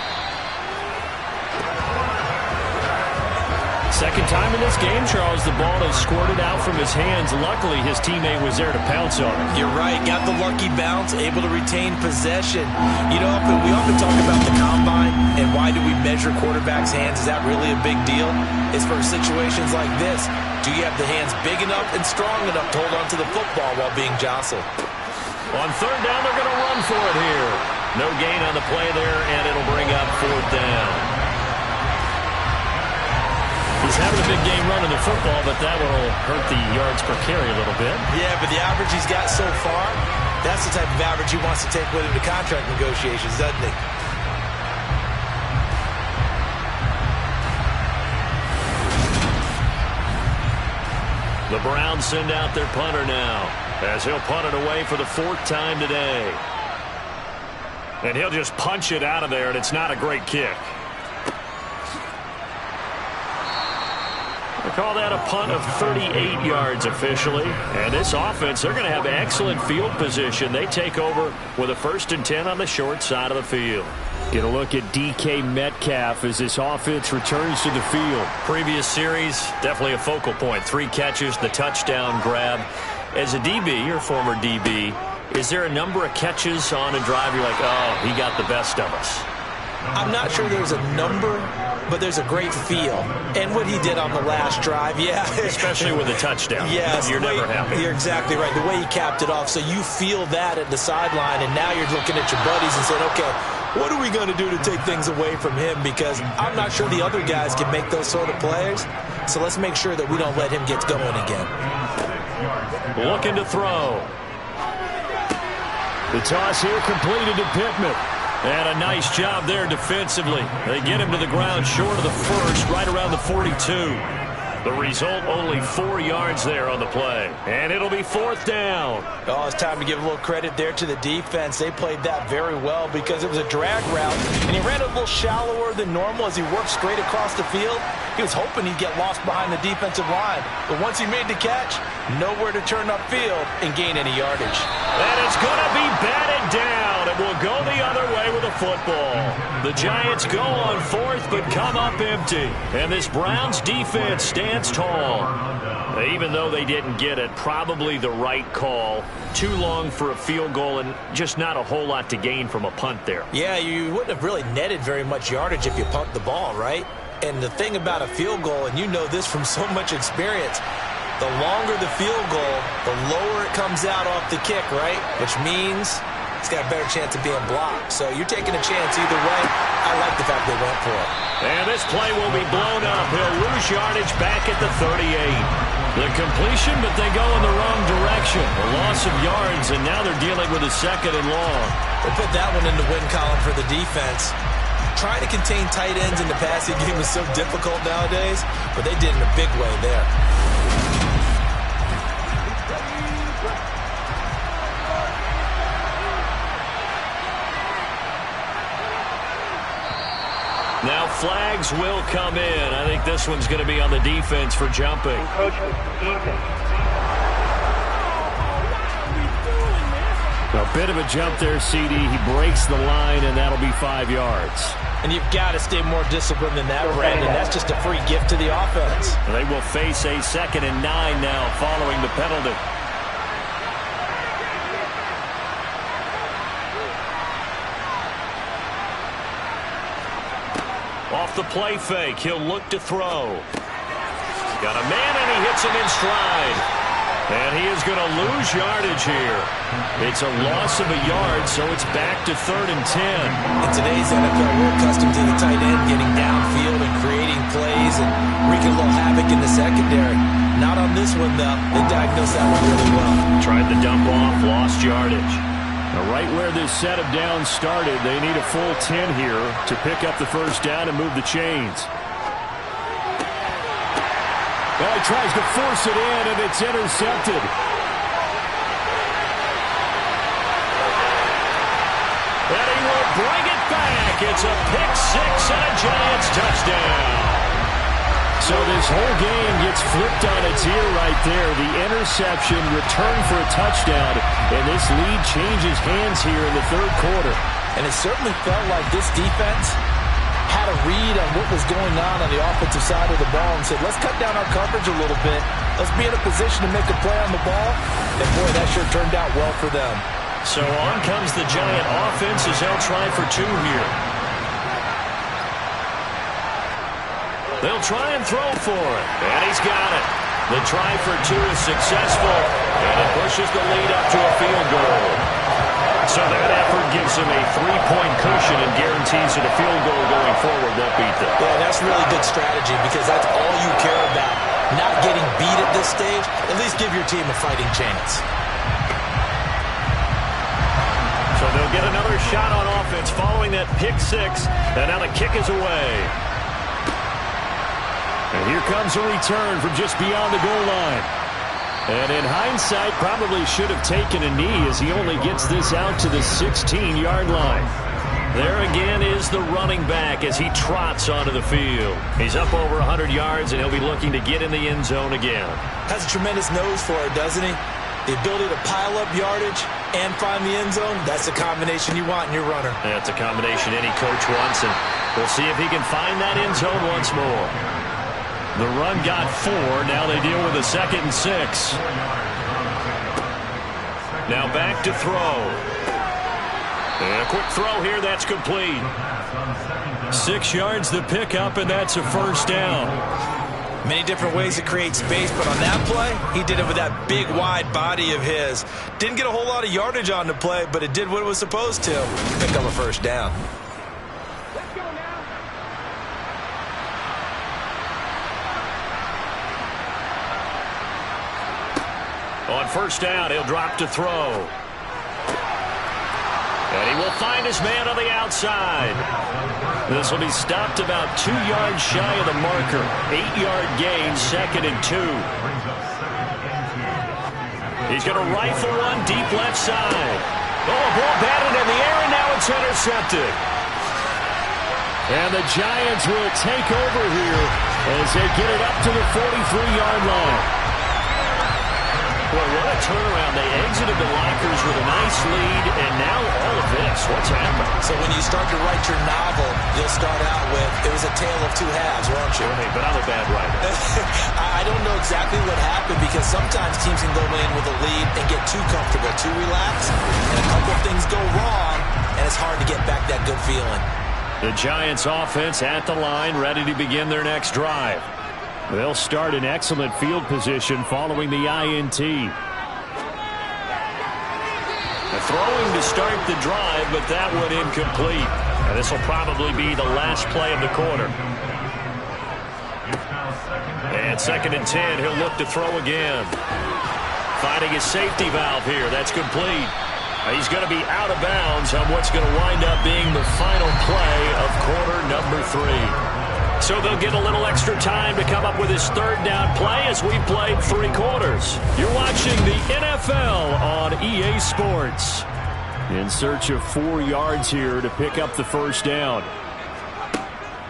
Speaker 2: Second time in this game, Charles, the ball has squirted out from his hands. Luckily, his teammate was there to pounce on it.
Speaker 3: You're right. Got the lucky bounce, able to retain possession. You know, we often talk about the combine and why do we measure quarterbacks' hands. Is that really a big deal? It's for situations like this. Do you have the hands big enough and strong enough to hold on to the football while being jostled?
Speaker 2: On 3rd down, they're going to run for it here. No gain on the play there, and it'll bring up 4th down. He's having a big game running the football, but that will hurt the yards per carry a little bit.
Speaker 3: Yeah, but the average he's got so far, that's the type of average he wants to take with him to contract negotiations, doesn't he?
Speaker 2: The Browns send out their punter now, as he'll punt it away for the 4th time today. And he'll just punch it out of there, and it's not a great kick. They call that a punt of 38 yards officially. And this offense, they're going to have excellent field position. They take over with a 1st and 10 on the short side of the field. Get a look at DK Metcalf as this offense returns to the field. Previous series, definitely a focal point. 3 catches, the touchdown grab. as a DB, or former DB, is there a number of catches on a drive you're like, oh, he got the best of us?
Speaker 3: I'm not sure there's a number, but there's a great feel. And what he did on the last drive, yeah.
Speaker 2: Especially with a touchdown.
Speaker 3: Yes.
Speaker 2: You're never happy.
Speaker 3: You're exactly right. The way he capped it off. So you feel that at the sideline, and now you're looking at your buddies and saying, okay, what are we going to do to take things away from him? Because I'm not sure the other guys can make those sort of plays. So let's make sure that we don't let him get going again.
Speaker 2: Looking to throw. The toss here completed to Pittman. And a nice job there defensively. They get him to the ground short of the first, right around the 42. The result, only 4 yards there on the play. And it'll be 4th down.
Speaker 3: Oh, it's time to give a little credit there to the defense. They played that very well because it was a drag route, and he ran a little shallower than normal as he worked straight across the field. He was hoping he'd get lost behind the defensive line. But once he made the catch, nowhere to turn upfield and gain any yardage.
Speaker 2: And it's going to be batted down. It will go the other way with a football. The Giants go on 4th but come up empty. And this Browns defense stands tall. Even though they didn't get it, probably the right call. Too long for a field goal and just not a whole lot to gain from a punt there.
Speaker 3: Yeah, you wouldn't have really netted very much yardage if you punt the ball, right? And the thing about a field goal, and you know this from so much experience, the longer the field goal, the lower it comes out off the kick, right? Which means it's got a better chance of being blocked. So you're taking a chance either way. I like the fact they went for it.
Speaker 2: And this play will be blown up. He'll lose yardage back at the 38. The completion, but they go in the wrong direction. A loss of yards, and now they're dealing with a 2nd and long.
Speaker 3: We'll put that one in the win column for the defense. Trying to contain tight ends in the passing game is so difficult nowadays, but they did in a big way there.
Speaker 2: Now flags will come in. I think this one's going to be on the defense for jumping. A bit of a jump there, CD. He breaks the line, and that'll be 5 yards.
Speaker 3: And you've got to stay more disciplined than that, Brandon. That's just a free gift to the offense.
Speaker 2: They will face a 2nd and 9 now following the penalty. Off the play fake, he'll look to throw. Got a man, and he hits him in stride. And he is going to lose yardage here. It's a loss of a yard, so it's back to 3rd and 10.
Speaker 3: In today's NFL, we're accustomed to the tight end getting downfield and creating plays and wreaking a little havoc in the secondary. Not on this one, though. They diagnosed that one really well.
Speaker 2: Tried to dump off, lost yardage. Now, right where this set of downs started, they need a full 10 here to pick up the 1st down and move the chains. Well, he tries to force it in, and it's intercepted. And he will bring it back. It's a pick 6 and a Giants touchdown. So this whole game gets flipped on its ear right there. The interception, return for a touchdown, and this lead changes hands here in the 3rd quarter.
Speaker 3: And it certainly felt like this defense had a read on what was going on the offensive side of the ball and said, let's cut down our coverage a little bit. Let's be in a position to make a play on the ball. And, boy, that sure turned out well for them.
Speaker 2: So on comes the Giant offense as they'll try for 2 here. They'll try and throw for it. And he's got it. The try for 2 is successful. And it pushes the lead up to a field goal. So that effort gives him a 3-point cushion and guarantees that a field goal going forward won't beat them.
Speaker 3: Yeah, that's really good strategy because that's all you care about. Not getting beat at this stage. At least give your team a fighting chance.
Speaker 2: So they'll get another shot on offense following that pick 6. And now the kick is away. And here comes a return from just beyond the goal line. And in hindsight, probably should have taken a knee as he only gets this out to the 16-yard line. There again is the running back as he trots onto the field. He's up over 100 yards, and he'll be looking to get in the end zone again.
Speaker 3: Has a tremendous nose for it, doesn't he? The ability to pile up yardage and find the end zone, that's the combination you want in your runner.
Speaker 2: That's a combination any coach wants, and we'll see if he can find that end zone once more. The run got 4. Now they deal with a 2nd and 6. Now back to throw. And a quick throw here, that's complete. 6 yards to pick up, and that's a first down.
Speaker 3: Many different ways to create space, but on that play, he did it with that big, wide body of his. Didn't get a whole lot of yardage on the play, but it did what it was supposed to. Pick up a first down.
Speaker 2: On first down, he'll drop to throw. And he will find his man on the outside. This will be stopped about 2 yards shy of the marker. 8-yard gain, 2nd and 2. He's going to rifle one deep left side. Oh, a ball batted in the air, and now it's intercepted. And the Giants will take over here as they get it up to the 43-yard line. Boy, what a turnaround. They exited the lockers with a nice lead, and now all of this. What's happened?
Speaker 3: So when you start to write your novel, you'll start out with, it was a tale of 2 halves, won't you?
Speaker 2: Hey, but I'm a bad writer.
Speaker 3: I don't know exactly what happened, because sometimes teams can go in with a lead and get too comfortable, too relaxed, and a couple of things go wrong, and it's hard to get back that good feeling.
Speaker 2: The Giants offense at the line, ready to begin their next drive. They'll start in excellent field position following the INT. Throwing to start the drive, but that one incomplete. And this will probably be the last play of the quarter. And 2nd and 10, he'll look to throw again. Finding his safety valve here. That's complete. He's going to be out of bounds on what's going to wind up being the final play of quarter number 3. So they'll get a little extra time to come up with his 3rd down play as we've played 3 quarters. You're watching the NFL on EA Sports. In search of 4 yards here to pick up the first down.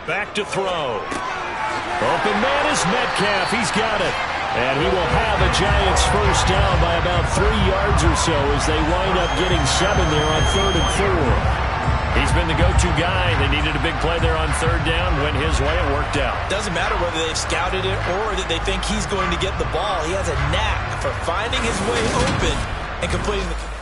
Speaker 2: Back to throw. Open man is Metcalf. He's got it. And he will have a Giants first down by about 3 yards or so as they wind up getting 7 there on 3rd and 4. He's been the go-to guy. They needed a big play there on 3rd down. Went his way. It worked out.
Speaker 3: Doesn't matter whether they've scouted it or that they think he's going to get the ball. He has a knack for finding his way open and completing the...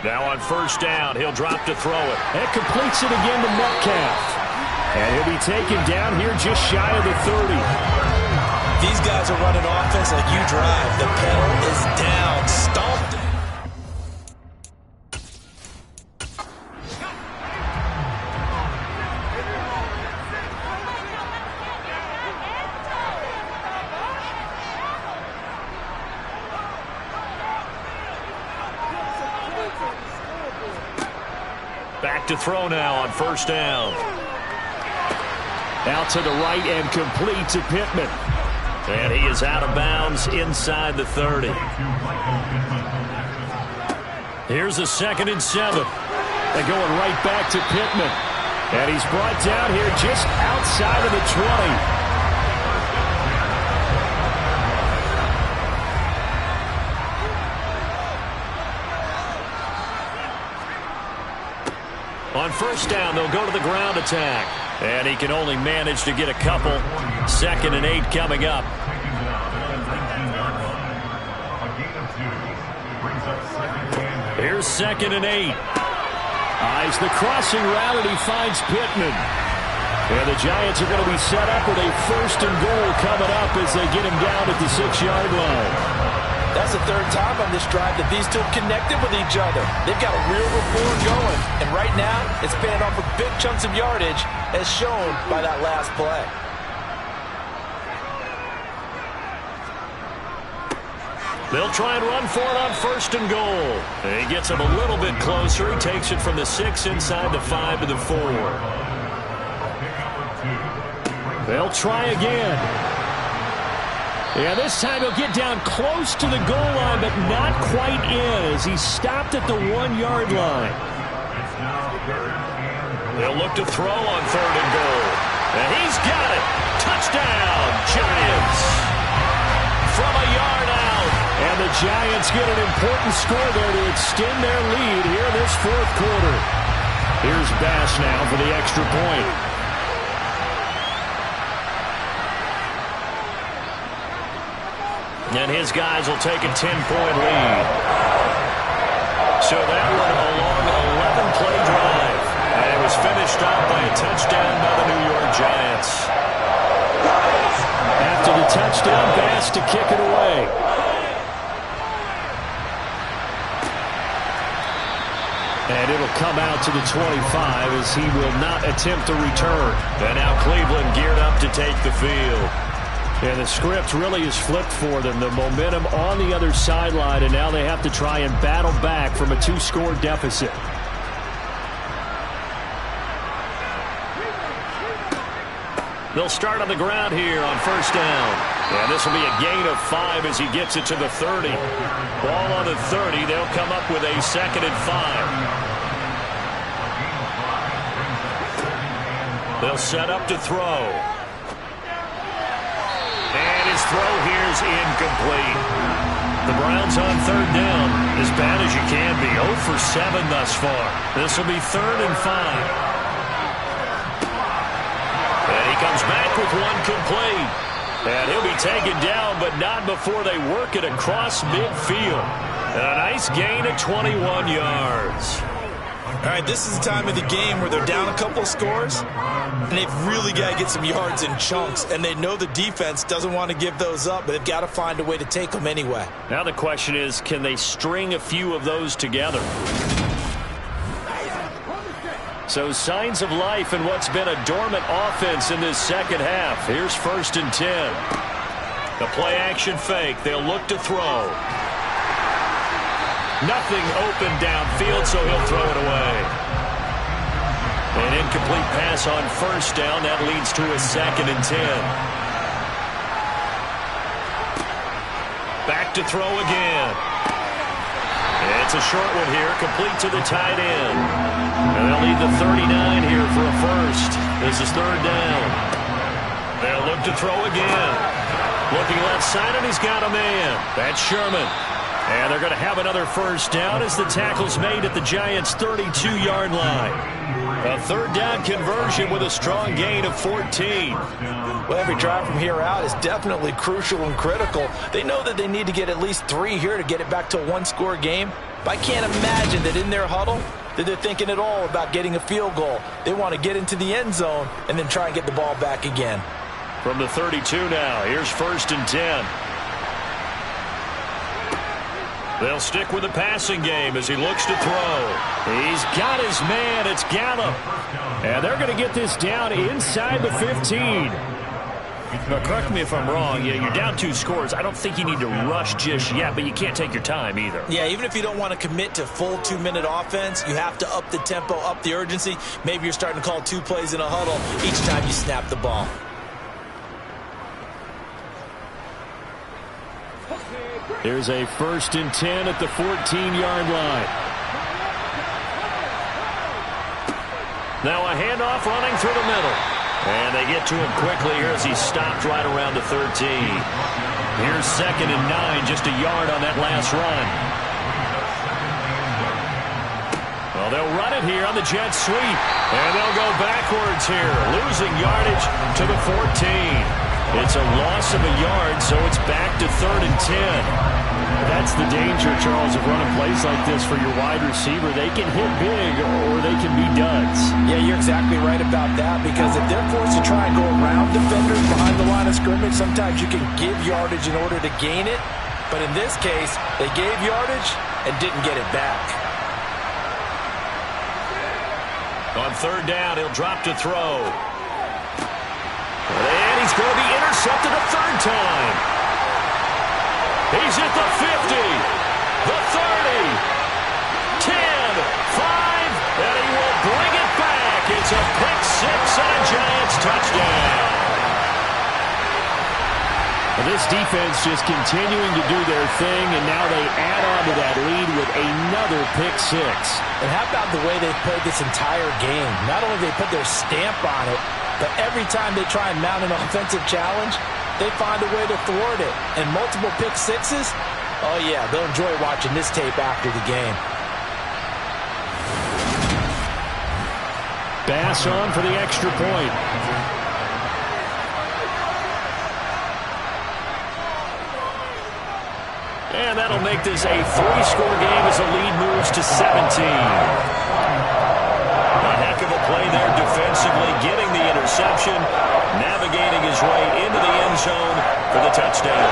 Speaker 2: Now on first down, he'll drop to throw it. And completes it again to Metcalf. And he'll be taken down here just shy of the 30.
Speaker 3: These guys are running offense like you drive. The pedal is down. Stomped.
Speaker 2: Back to throw now on first down. Out to the right and complete to Pittman. And he is out of bounds inside the 30. Here's a 2nd and 7. They're going right back to Pittman. And he's brought down here just outside of the 20. On first down, they'll go to the ground attack. And he can only manage to get a couple. 2nd and 8 coming up. Here's 2nd and 8. Eyes the crossing route, and he finds Pittman. And the Giants are going to be set up with a 1st and goal coming up as they get him down at the 6-yard line.
Speaker 3: That's the 3rd time on this drive that these two connected with each other. They've got a real rapport going. And right now, it's paying off with big chunks of yardage, as shown by that last play.
Speaker 2: They'll try and run for it on 1st and goal. And he gets him a little bit closer. He takes it from the 6 inside the 5 to the 4. They'll try again. Yeah, this time he'll get down close to the goal line, but not quite in, as he stopped at the 1-yard line. They'll look to throw on 3rd and goal. And he's got it. Touchdown, Giants. From a yard out. And the Giants get an important score there to extend their lead here in this 4th quarter. Here's Bass now for the extra point. And his guys will take a 10-point lead. So that one a long 11-play drive. And it was finished off by a touchdown by the New York Giants. After the touchdown, Bass to kick it away. And it'll come out to the 25 as he will not attempt to return. And now Cleveland geared up to take the field. And the script really is flipped for them. The momentum on the other sideline, and now they have to try and battle back from a 2-score deficit. They'll start on the ground here on 1st down. And this will be a gain of 5 as he gets it to the 30. Ball on the 30. They'll come up with a 2nd and 5. They'll set up to throw. And his throw here is incomplete. The Browns on 3rd down, as bad as you can be. 0 for 7 thus far. This will be 3rd and 5. And he comes back with one complete. And he'll be taken down, but not before they work it across midfield. And a nice gain of 21 yards.
Speaker 3: All right, this is the time of the game where they're down a couple of scores, and they've really got to get some yards in chunks, and they know the defense doesn't want to give those up, but they've got to find a way to take them anyway.
Speaker 2: Now the question is, can they string a few of those together? So signs of life in what's been a dormant offense in this 2nd half. Here's 1st and 10. The play action fake. They'll look to throw. Nothing open downfield, so he'll throw it away. An incomplete pass on 1st down. That leads to a 2nd and 10. Back to throw again. It's a short one here, complete to the tight end. And they'll need the 39 here for a 1st. This is 3rd down. They'll look to throw again. Looking left side, and he's got a man. That's Sherman. And they're going to have another 1st down as the tackle's made at the Giants' 32-yard line. A 3rd down conversion with a strong gain of 14.
Speaker 3: Well, every drive from here out is definitely crucial and critical. They know that they need to get at least 3 here to get it back to a 1-score game. But I can't imagine that in their huddle that they're thinking at all about getting a field goal. They want to get into the end zone and then try and get the ball back again.
Speaker 2: From the 32 now, here's 1st and 10. They'll stick with the passing game as he looks to throw. He's got his man. It's Gallup. And they're going to get this down inside the 15. Now, correct me if I'm wrong. Yeah, you're down 2 scores. I don't think you need to rush just yet, but you can't take your time either.
Speaker 3: Yeah, even if you don't want to commit to full 2-minute offense, you have to up the tempo, up the urgency. Maybe you're starting to call 2 plays in a huddle each time you snap the ball.
Speaker 2: Here's a 1st and 10 at the 14-yard line. Now a handoff running through the middle. And they get to him quickly here as he stopped right around the 13. Here's 2nd and 9, just a yard on that last run. Well, they'll run it it here on the jet sweep. And they'll go backwards here, losing yardage to the 14. It's a loss of a yard, so it's back to 3rd and 10.
Speaker 4: That's the danger, Charles, of running plays like this for your wide receiver. They can hit big or they can be duds.
Speaker 3: Yeah, you're exactly right about that, because if they're forced to try and go around defenders behind the line of scrimmage, sometimes you can give yardage in order to gain it. But in this case, they gave yardage and didn't get it back.
Speaker 2: On 3rd down, he'll drop to throw. And he's going to be intercepted a 3rd time. He's at the 50, the 30, 10, 5, and he will bring it back. It's a pick 6 and a Giants touchdown.
Speaker 4: This defense just continuing to do their thing, and now they add on to that lead with another pick 6.
Speaker 3: And how about the way they've played this entire game? Not only they put their stamp on it, but every time they try and mount an offensive challenge, they find a way to thwart it. And multiple pick 6s, oh yeah, they'll enjoy watching this tape after the game.
Speaker 4: Bass on for the extra point.
Speaker 2: And that'll make this a 3-score game as the lead moves to 17. A heck of a play there defensively, getting the interception, navigating his way into the end zone for the touchdown.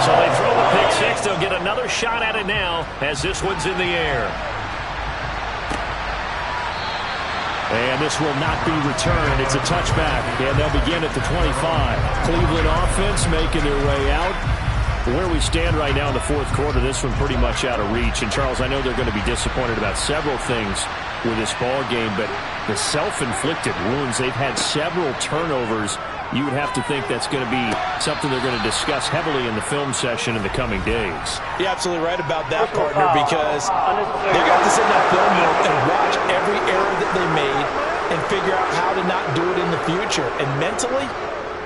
Speaker 4: So they throw the pick 6. They'll get another shot at it now as this one's in the air. And this will not be returned. It's a touchback, and they'll begin at the 25. Cleveland offense making their way out. Where we stand right now in the 4th quarter, this one pretty much out of reach. And, Charles, I know they're going to be disappointed about several things with this ball game, but the self-inflicted wounds, they've had several turnovers. You would have to think that's going to be something they're going to discuss heavily in the film session in the coming days.
Speaker 3: You're absolutely right about that, partner, because they're going to have to sit in that film room and watch every error that they made and figure out how to not do it in the future. And mentally,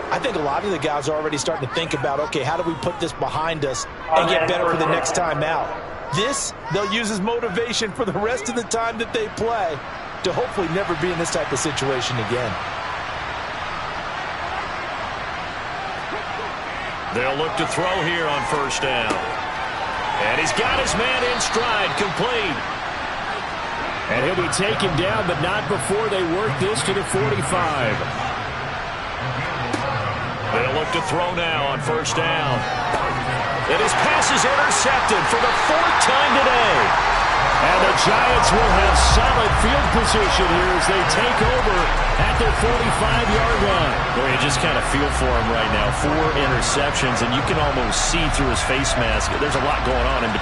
Speaker 3: I think a lot of the guys are already starting to think about, okay, how do we put this behind us and get better for the next time out? This, they'll use as motivation for the rest of the time that they play to hopefully never be in this type of situation again.
Speaker 2: They'll look to throw here on 1st down. And he's got his man in stride, complete.
Speaker 4: And he'll be taken down, but not before they work this to the 45.
Speaker 2: They'll look to throw now on 1st down. And his pass is intercepted for the 4th time today.
Speaker 4: And the Giants will have solid field position here as they take over at their 45-yard line.
Speaker 2: Boy, you just kind of feel for him right now. 4 interceptions, and you can almost see through his face mask. There's a lot going on in between.